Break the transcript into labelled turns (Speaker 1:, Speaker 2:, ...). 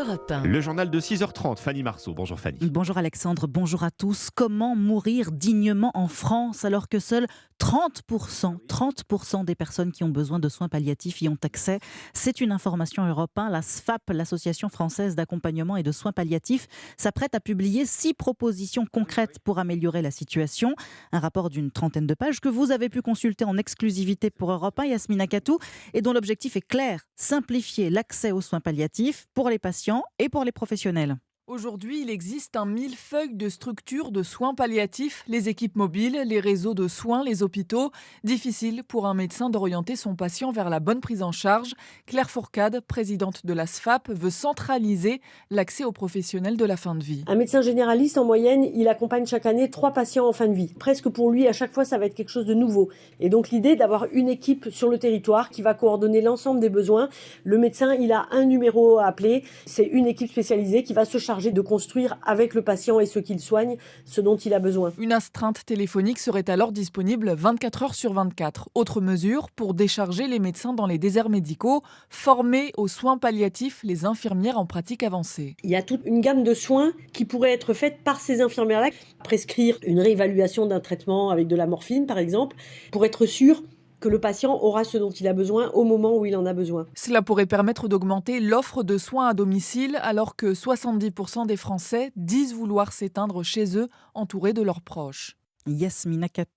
Speaker 1: Europe 1.
Speaker 2: Le journal de 6h30, Fanny Marceau. Bonjour Fanny.
Speaker 3: Bonjour Alexandre, bonjour à tous. Comment mourir dignement en France alors que seuls 30% des personnes qui ont besoin de soins palliatifs y ont accès? C'est une information Europe 1. La SFAP, l'Association française d'accompagnement et de soins palliatifs, s'apprête à publier 6 propositions concrètes pour améliorer la situation. Un rapport d'une trentaine de pages que vous avez pu consulter en exclusivité pour Europe 1, Yasmina Katou, et dont l'objectif est clair: simplifier l'accès aux soins palliatifs pour les patients et pour les professionnels.
Speaker 4: Aujourd'hui, il existe un millefeuille de structures de soins palliatifs, les équipes mobiles, les réseaux de soins, les hôpitaux. Difficile pour un médecin d'orienter son patient vers la bonne prise en charge. Claire Fourcade, présidente de la SFAP, veut centraliser l'accès aux professionnels de la fin de vie.
Speaker 5: Un médecin généraliste, en moyenne, il accompagne chaque année 3 patients en fin de vie. Presque pour lui, à chaque fois, ça va être quelque chose de nouveau. Et donc l'idée d'avoir une équipe sur le territoire qui va coordonner l'ensemble des besoins. Le médecin, il a un numéro à appeler. C'est une équipe spécialisée qui va se charger de construire avec le patient et ceux qu'il soigne ce dont il a besoin.
Speaker 4: Une astreinte téléphonique serait alors disponible 24 heures sur 24. Autre mesure pour décharger les médecins dans les déserts médicaux, former aux soins palliatifs les infirmières en pratique avancée.
Speaker 5: Il y a toute une gamme de soins qui pourraient être faite par ces infirmières-là. Prescrire une réévaluation d'un traitement avec de la morphine, par exemple, pour être sûr que le patient aura ce dont il a besoin au moment où il en a besoin.
Speaker 4: Cela pourrait permettre d'augmenter l'offre de soins à domicile, alors que 70% des Français disent vouloir s'éteindre chez eux, entourés de leurs proches.
Speaker 3: Yasmina Katou.